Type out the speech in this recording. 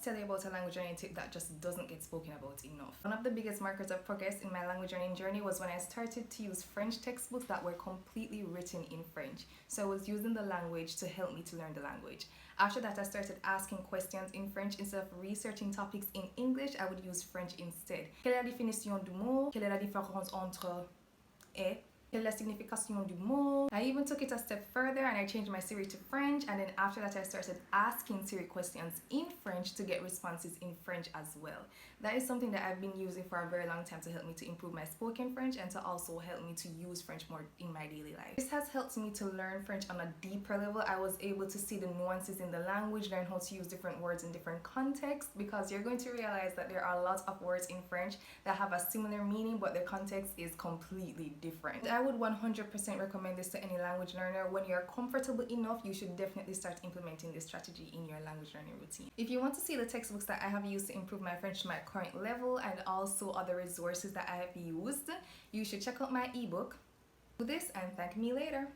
tell you about a language learning tip that just doesn't get spoken about enough. One of the biggest markers of progress in my language learning journey was when I started to use French textbooks that were completely written in French. So I was using the language to help me to learn the language. After that, I started asking questions in French instead of researching topics in English. I would use French instead. Quelle est la définition du mot? Quelle est la différence entre et? Quelle est la signification du mot? I even took it a step further and I changed my Siri to French, and then after that I started asking Siri questions in French to get responses in French as well. That is something that I've been using for a very long time to help me to improve my spoken French and to also help me to use French more in my daily life. This has helped me to learn French on a deeper level. I was able to see the nuances in the language, learn how to use different words in different contexts, because you're going to realize that there are lots of words in French that have a similar meaning but the context is completely different. I would 100% recommend this to any language learner. When you're comfortable enough, you should definitely start implementing this strategy in your language learning routine. If you want to see the textbooks that I have used to improve my French to my current level and also other resources that I have used, you should check out my ebook. Do this and thank me later.